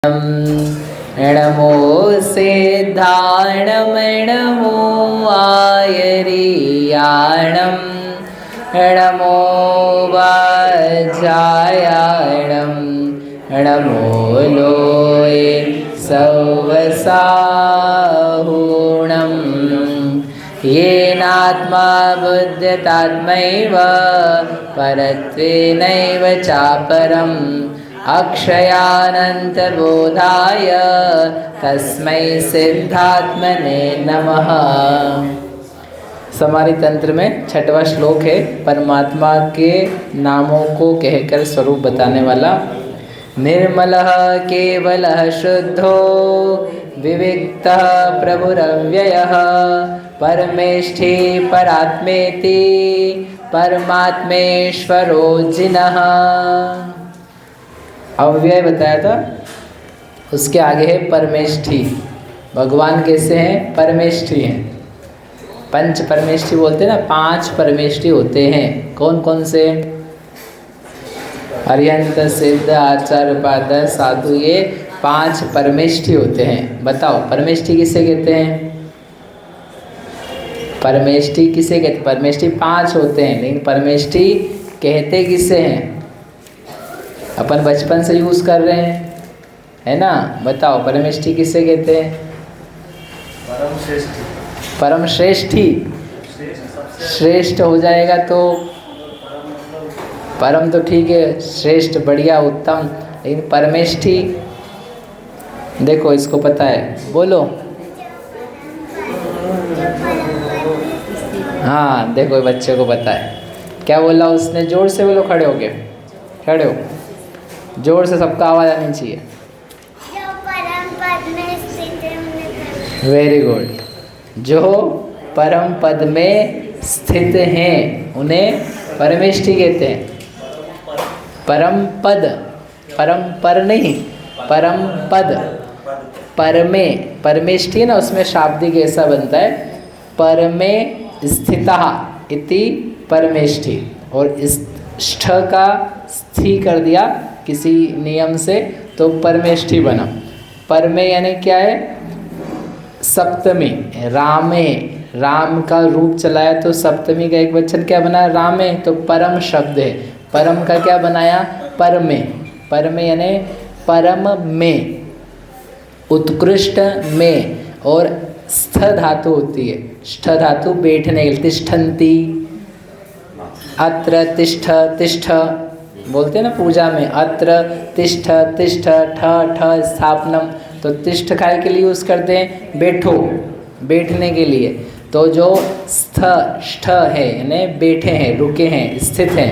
नमो सिद्धाणं नमो आयर्याणं नमो वाचायाणं नमो लोये सवसाहुणं येनात्मा बुध्यतात्मैव परत्वेनैव चापरम् अक्षयानन्तबोधाय तस्मै सिद्धात्मने नमः। समाधि तंत्र में 6वां श्लोक है परमात्मा के नामों को कहकर स्वरूप बताने वाला। निर्मलः केवलः शुद्धो विविक्तः प्रभुरव्ययः परमेष्ठी परात्मेति परमात्मेश्वरो जिनः। अव्यय बताया था, उसके आगे है परमेष्ठी। भगवान कैसे हैं? परमेष्ठी हैं। पंच परमेष्ठी बोलते हैं ना, 5 परमेष्ठी होते हैं। कौन कौन से? अरिहंत सिद्ध आचार्य उपाध्याय साधु, ये 5 परमेष्ठी होते हैं। बताओ परमेष्ठी किसे कहते हैं? परमेष्ठी किसे कहते हैं? परमेष्ठी 5 होते हैं, लेकिन परमेष्ठी कहते किसे हैं? अपन बचपन से यूज़ कर रहे हैं, है ना? बताओ परमेष्ठी किसे कहते हैं? परम श्रेष्ठी। परम श्रेष्ठी श्रेष्ठ हो जाएगा तो परम तो ठीक है, श्रेष्ठ बढ़िया उत्तम, लेकिन परमेष्ठी देखो इसको पता है, बोलो। हाँ देखो बच्चे को पता है। क्या बोला उसने? जोर से बोलो, खड़े हो गए, खड़े हो, जोर से सबका आवाज़ आनी चाहिए। जो परम पद में स्थित है उन्हें वेरी गुड। जो परम पद में स्थित हैं उन्हें परमेष्ठी कहते हैं। परम पद, परम पर नहीं, परम पद। पर में परमेष्ठी है ना, उसमें शाब्दिक ऐसा बनता है, पर में स्थितः इति परमेष्ठी, और स्थ का स्थि कर दिया किसी नियम से तो परमेष्ठी बना। पर में यानी क्या है? सप्तमी। रामे, राम का रूप चलाया तो सप्तमी का एक वचन क्या बना? रामे। तो परम शब्द है, परम का क्या बनाया? पर में। पर में यानी परम में, उत्कृष्ट में, और स्थ धातु होती है। स्थ धातु बैठने के लिए, तिष्ठन्ति, अत्र तिष्ठ, तिष्ठ बोलते हैं ना पूजा में, अत्र तिष्ठ, तिष्ठ, ठ ठ स्थापनम। तो तिष्ठ काय के लिए यूज़ करते हैं? बैठो, बैठने के लिए। तो जो स्थ ष्ठ है यानी बैठे हैं, रुके हैं, स्थित हैं,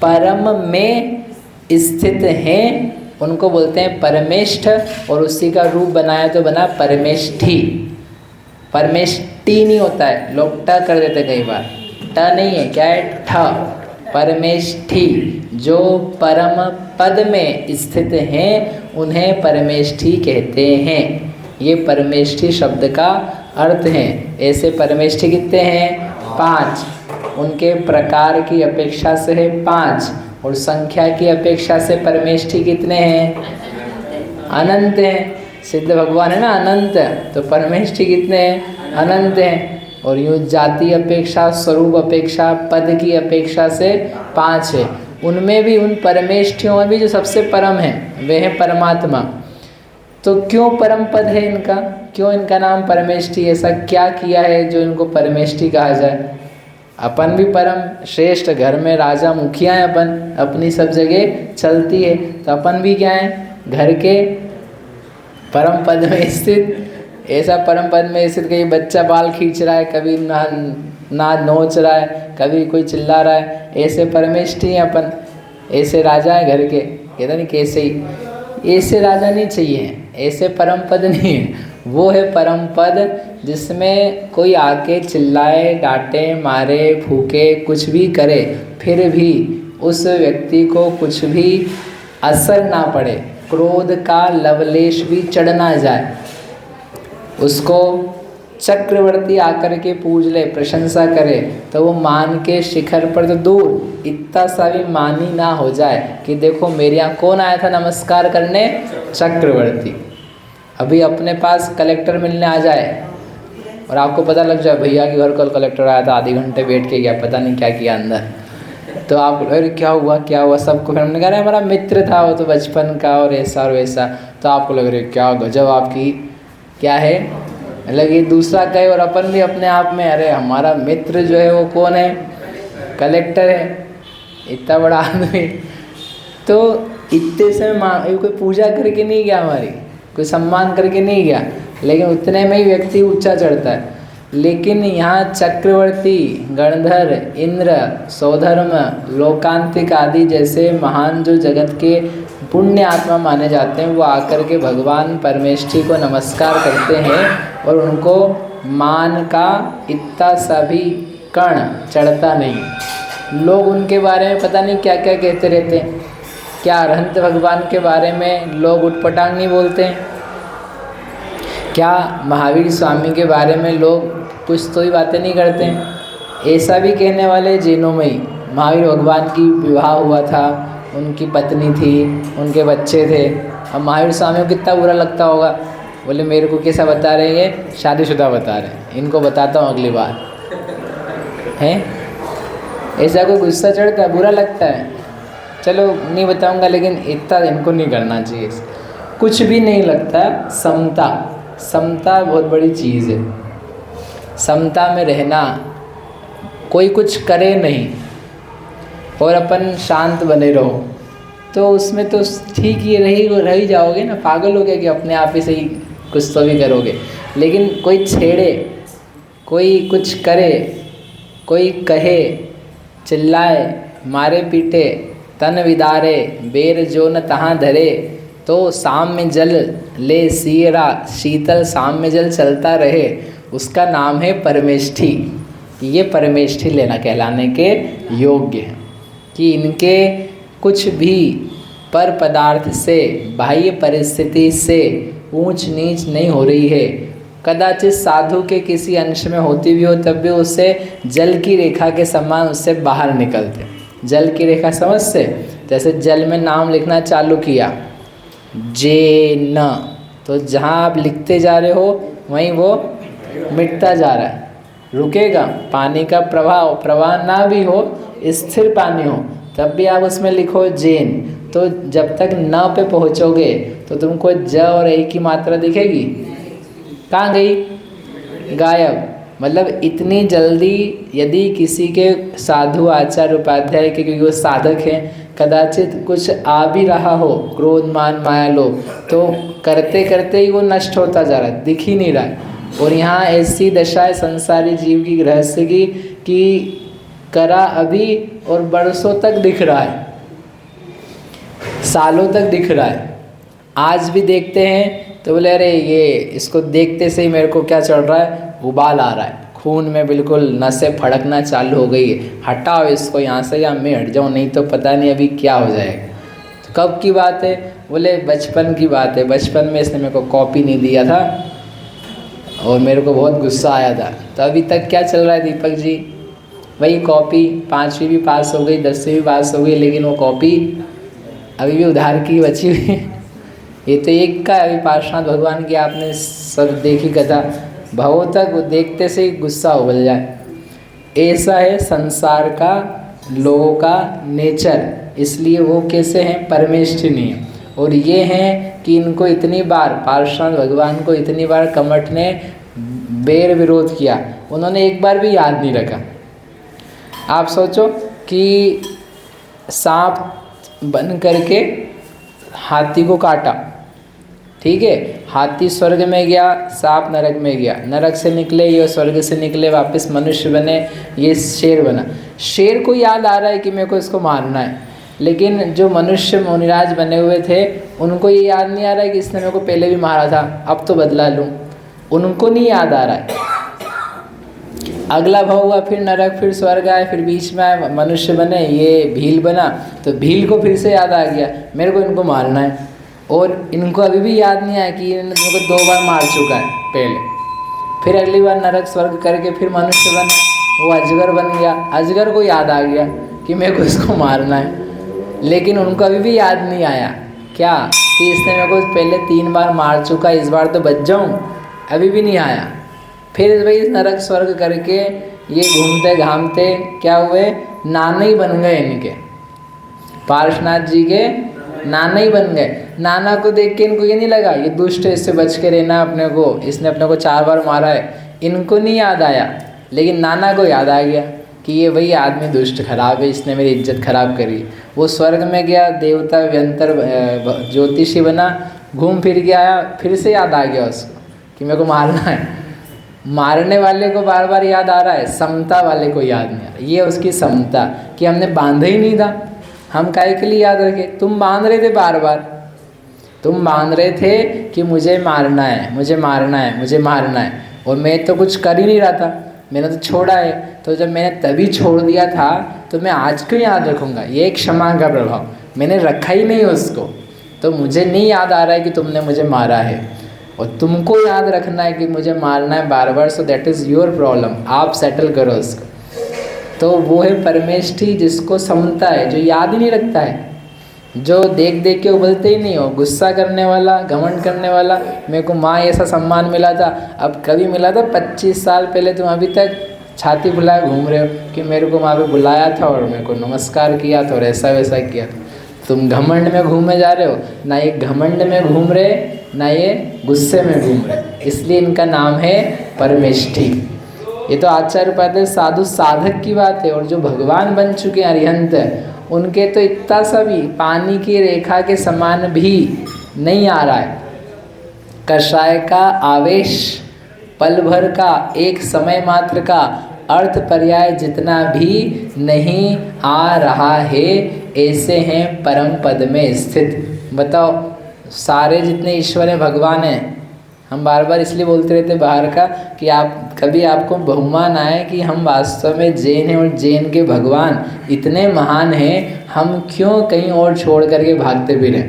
परम में स्थित हैं, उनको बोलते हैं परमेष्ठ। और उसी का रूप बनाया तो बना परमेष्ठी। परमेष्ठी नहीं होता है, लोग ट कर देते कई बार, ट नहीं है, क्या है? ठ। परमेष्ठी, जो परम पद में स्थित हैं उन्हें परमेष्ठी कहते हैं। ये परमेष्ठी शब्द का अर्थ है। ऐसे परमेष्ठी कितने हैं? 5। उनके प्रकार की अपेक्षा से है 5, और संख्या की अपेक्षा से परमेष्ठी कितने हैं? अनंत हैं। सिद्ध भगवान है ना अनंत, तो परमेष्ठी कितने हैं? अनंत हैं। और यूँ जाति अपेक्षा, स्वरूप अपेक्षा, पद की अपेक्षा से 5 है। उनमें भी, उन परमेष्ठियों में भी जो सबसे परम है वे है परमात्मा। तो क्यों परम पद है इनका? क्यों इनका नाम परमेष्ठी? ऐसा क्या किया है जो इनको परमेष्ठी कहा जाए? अपन भी परम श्रेष्ठ, घर में राजा मुखिया हैं अपन, अपनी सब जगह चलती है, तो अपन भी क्या है? घर के परम पद में स्थित। ऐसा परम पद में स्थित, कहीं बच्चा बाल खींच रहा है, कभी ना नोच रहा है, कभी कोई चिल्ला रहा है, ऐसे परमेष्ठी हैं अपन, ऐसे राजा है घर के। कहता नहीं कैसे ही, ऐसे राजा नहीं चाहिए, ऐसे परम पद नहीं है। वो है परम पद जिसमें कोई आके चिल्लाए, डांटे, मारे, फूके, कुछ भी करे, फिर भी उस व्यक्ति को कुछ भी असर ना पड़े, क्रोध का लवलेश भी चढ़ ना जाए, उसको चक्रवर्ती आकर के पूज ले, प्रशंसा करे, तो वो मान के शिखर पर तो दूर, इतना सा भी मानी ना हो जाए कि देखो मेरे यहाँ कौन आया था नमस्कार करने, चक्रवर्ती। अभी अपने पास कलेक्टर मिलने आ जाए और आपको पता लग जाए भैया के घर कल कलेक्टर आया था, आधे घंटे बैठ के गया, पता नहीं क्या किया अंदर, तो आप अरे क्या हुआ सबको, फिर हमने कहा अरे हमारा मित्र था वो तो बचपन का और ऐसा और वैसा, तो आपको लग रहा है क्या गजब आपकी क्या है, मतलब ये दूसरा कहे और अपन भी अपने आप में अरे हमारा मित्र जो है वो कौन है, कलेक्टर है, इतना बड़ा आदमी। तो इतने से कोई पूजा करके नहीं गया, हमारी कोई सम्मान करके नहीं गया, लेकिन उतने में ही व्यक्ति ऊंचा चढ़ता है। लेकिन यहाँ चक्रवर्ती, गणधर, इंद्र, सौधर्म, लोकांतिक आदि जैसे महान जो जगत के पुण्य आत्मा माने जाते हैं, वो आकर के भगवान परमेष्ठी को नमस्कार करते हैं और उनको मान का इतना सा भी कण चढ़ता नहीं। लोग उनके बारे में पता नहीं क्या क्या कहते रहते हैं। क्या अरहंत भगवान के बारे में लोग उटपटांग नहीं बोलते हैं? क्या महावीर स्वामी के बारे में लोग कुछ तो ही बातें नहीं करते हैं? ऐसा भी कहने वाले जैनों में ही महावीर भगवान की विवाह हुआ था, उनकी पत्नी थी, उनके बच्चे थे। अब महावीर स्वामी को कितना बुरा लगता होगा, बोले मेरे को कैसा बता रहे हैं, शादीशुदा बता रहे हैं, इनको बताता हूँ अगली बार। हैं ऐसा कोई गुस्सा चढ़ता है, बुरा लगता है, चलो नहीं बताऊंगा, लेकिन इतना इनको नहीं करना चाहिए। कुछ भी नहीं लगता। समता, समता बहुत बड़ी चीज़ है। समता में रहना, कोई कुछ करे नहीं और अपन शांत बने रहो, तो उसमें तो ठीक ही रह ही जाओगे ना। पागल हो गया कि अपने आप ही से ही कुछ तो भी करोगे। लेकिन कोई छेड़े, कोई कुछ करे, कोई कहे, चिल्लाए, मारे पीटे, तन विदारे, बेर जो न तहाँ धरे, तो शाम में जल ले सियरा, शीतल शाम में जल चलता रहे, उसका नाम है परमेष्ठी। ये परमेष्ठी लेना कहलाने के योग्य है कि इनके कुछ भी पर पदार्थ से, बाह्य परिस्थिति से ऊंच नीच नहीं हो रही है। कदाचित साधु के किसी अंश में होती भी हो, तब भी उससे जल की रेखा के समान उससे बाहर निकलते। जल की रेखा समझ से, जैसे जल में नाम लिखना चालू किया, जे न, तो जहाँ आप लिखते जा रहे हो वहीं वो मिटता जा रहा है, रुकेगा। पानी का प्रवाह ना भी हो, स्थिर पानी हो, तब भी आप उसमें लिखो जेन, तो जब तक न पे पहुँचोगे तो तुमको ज और ए की मात्रा दिखेगी, कहाँ गई, गायब। मतलब इतनी जल्दी यदि किसी के साधु आचार्य उपाध्याय के, क्योंकि वो साधक हैं, कदाचित कुछ आ भी रहा हो, क्रोध मान माया लोभ, तो करते करते ही वो नष्ट होता जा रहा है, दिख ही नहीं रहा है। और यहाँ ऐसी दशा है संसारी जीव की, गृहस्थ की, कि करा अभी और बरसों तक दिख रहा है, सालों तक दिख रहा है। आज भी देखते हैं तो बोले अरे ये इसको देखते से ही मेरे को क्या चढ़ रहा है, उबाल आ रहा है, खून में बिल्कुल नसें फड़कना चालू हो गई है, हटाओ इसको यहाँ से, या मैं हट जाऊँ, नहीं तो पता नहीं अभी क्या हो जाएगा। तो कब की बात है, बोले बचपन की बात है। बचपन में इसने मेरे को कॉपी नहीं दिया था और मेरे को बहुत गुस्सा आया था। तो अभी तक क्या चल रहा है दीपक जी, वही कॉपी, 5वीं भी पास हो गई, 10वीं भी पास हो गई, लेकिन वो कॉपी अभी भी उधार की बची हुई है। ये तो एक का अभी पार्श्वनाथ भगवान की आपने सब देखी कथा, भावों तक वो देखते से ही गुस्सा उबल जाए। ऐसा है संसार का, लोगों का नेचर, इसलिए वो कैसे हैं, परमेष्ठी नहीं है। और ये हैं कि इनको इतनी बार, पार्श्वनाथ भगवान को इतनी बार कमठ ने बैर विरोध किया, उन्होंने एक बार भी याद नहीं रखा। आप सोचो कि सांप बन करके हाथी को काटा, ठीक है, हाथी स्वर्ग में गया, सांप नरक में गया, नरक से निकले ये स्वर्ग से निकले, वापस मनुष्य बने, ये शेर बना। शेर को याद आ रहा है कि मेरे को इसको मारना है, लेकिन जो मनुष्य मुनिराज बने हुए थे उनको ये याद नहीं आ रहा है कि इसने मेरे को पहले भी मारा था, अब तो बदला लूँ। उनको नहीं याद आ रहा है। अगला भाव हुआ, फिर नरक, फिर स्वर्ग आए, फिर बीच में आए मनुष्य बने, ये भील बना, तो भील को फिर से याद आ गया मेरे को इनको मारना है। और इनको अभी भी याद नहीं आया कि इन्होंने मेरे को 2 बार मार चुका है पहले। फिर अगली बार नरक स्वर्ग करके फिर मनुष्य बन, वो अजगर बन गया। अजगर को याद आ गया कि मेरे को इसको मारना है, लेकिन उनको अभी भी याद नहीं आया क्या कि इसने मेरे को पहले 3 बार मार चुका, इस बार तो बच जाऊँ, अभी भी नहीं आया। फिर भाई नरक स्वर्ग करके ये घूमते घामते क्या हुए, नाना ही बन गए इनके, पार्श्वनाथ जी के नाना ही बन गए। नाना को देख के इनको ये नहीं लगा ये दुष्ट है, इससे बच के रहना अपने को, इसने अपने को 4 बार मारा है, इनको नहीं याद आया, लेकिन नाना को याद आ गया कि ये वही आदमी दुष्ट खराब है, इसने मेरी इज्जत खराब करी। वो स्वर्ग में गया, देवता व्यंतर ज्योतिषी बना, घूम फिर के आया, फिर से याद आ गया उसको कि मेरे को मारना है। मारने वाले को बार बार याद आ रहा है, समता वाले को याद नहीं आ रहा। ये उसकी समता कि हमने बांधा ही नहीं था, हम काहे के लिए याद रखे। तुम बांध रहे थे बार बार, तुम बांध रहे थे कि मुझे मारना है, मुझे मारना है, मुझे मारना है, और मैं तो कुछ कर ही नहीं रहा था, मैंने तो छोड़ा है। तो जब मैंने तभी छोड़ दिया था तो मैं आज क्यों याद रखूँगा। ये एक क्षमा का प्रभाव, मैंने रखा ही नहीं उसको, तो मुझे नहीं याद आ रहा है कि तुमने मुझे मारा है, और तुमको याद रखना है कि मुझे मारना है बार बार। So that is your problem, आप सेटल करो उसको। तो वो है परमेष्ठी जिसको समता है, जो याद ही नहीं रखता है, जो देख देख के उबलते ही नहीं हो, गुस्सा करने वाला, घमंड करने वाला। मेरे को माँ ऐसा सम्मान मिला था, अब कभी मिला था 25 साल पहले, तुम अभी तक छाती फुलाए घूम रहे हो कि मेरे को वहाँ पे बुलाया था और मेरे को नमस्कार किया था और ऐसा वैसा किया था। तुम घमंड में घूमे जा रहे हो, ना ये घमंड में घूम रहे, ना ये गुस्से में घूम रहे, इसलिए इनका नाम है परमेष्ठी। ये तो आचार्य उपाध्याय साधु साधक की बात है, और जो भगवान बन चुके हैं अरिहंत, उनके तो इतना सा भी पानी की रेखा के समान भी नहीं आ रहा है। कषाय का आवेश, पल भर का, एक समय मात्र का अर्थ पर्याय जितना भी नहीं आ रहा है, ऐसे हैं परम पद में स्थित। बताओ, सारे जितने ईश्वर हैं, भगवान हैं, हम बार बार इसलिए बोलते रहते बाहर का कि आप कभी आपको बहुमान आए कि हम वास्तव में जैन हैं, और जैन के भगवान इतने महान हैं, हम क्यों कहीं और छोड़ करके भागते फिरें।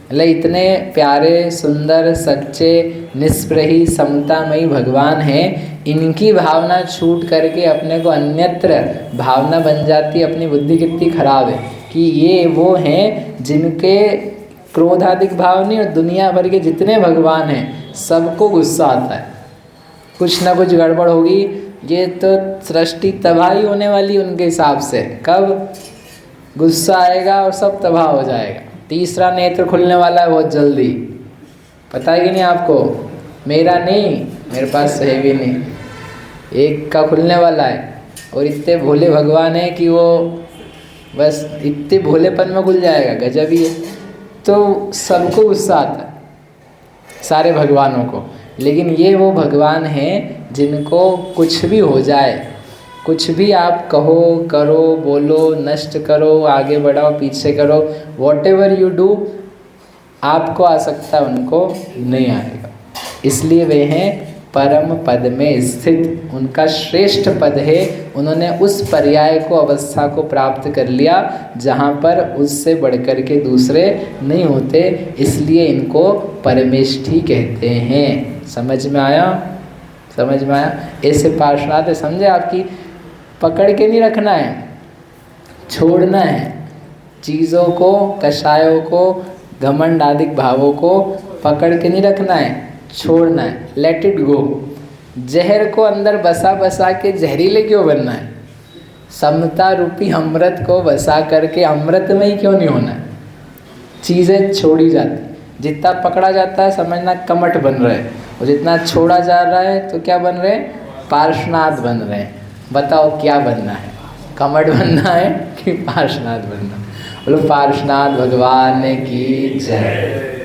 मतलब इतने प्यारे, सुंदर, सच्चे, निष्प्रही, समतामयी भगवान हैं, इनकी भावना छूट करके अपने को अन्यत्र भावना बन जाती है। अपनी बुद्धि कितनी खराब है कि ये वो हैं जिनके क्रोधाधिक भाव नहीं, और दुनिया भर के जितने भगवान हैं सबको गुस्सा आता है, कुछ ना कुछ गड़बड़ होगी, ये तो सृष्टि तबाही होने वाली उनके हिसाब से। कब गुस्सा आएगा और सब तबाह हो जाएगा। तीसरा नेत्र खुलने वाला है बहुत जल्दी, पता है कि नहीं आपको? मेरा नहीं, मेरे पास है भी नहीं, एक का खुलने वाला है, और इतने भोले भगवान हैं कि वो बस इतने भोलेपन में खुल जाएगा, गजब ही है। तो सबको गुस्सा आता है, सारे भगवानों को, लेकिन ये वो भगवान हैं जिनको कुछ भी हो जाए, कुछ भी आप कहो, करो, बोलो, नष्ट करो, आगे बढ़ाओ, पीछे करो, whatever you do, आपको आ सकता है, उनको नहीं आएगा। इसलिए वे हैं परम पद में स्थित, उनका श्रेष्ठ पद है। उन्होंने उस पर्याय को, अवस्था को प्राप्त कर लिया जहाँ पर उससे बढ़कर के दूसरे नहीं होते, इसलिए इनको परमेष्ठी कहते हैं। समझ में आया? समझ में आया? ऐसे पार्श्वनाथ है, समझे? आपकी पकड़ के नहीं रखना है, छोड़ना है चीज़ों को, कषायों को, घमंड आदि भावों को पकड़ के नहीं रखना है, छोड़ना है, लेट इट गो। जहर को अंदर बसा बसा के जहरीले क्यों बनना है? समता रूपी अमृत को बसा करके अमृत में ही क्यों नहीं होना है? चीज़ें छोड़ी जाती, जितना पकड़ा जाता है समझना कमठ बन रहे हैं, और जितना छोड़ा जा रहा है तो क्या बन रहे हैं? पार्श्वनाथ बन रहे हैं। बताओ क्या बनना है? कमठ बनना है कि पार्श्वनाथ बनना? बोलो पार्श्वनाथ भगवान की जय।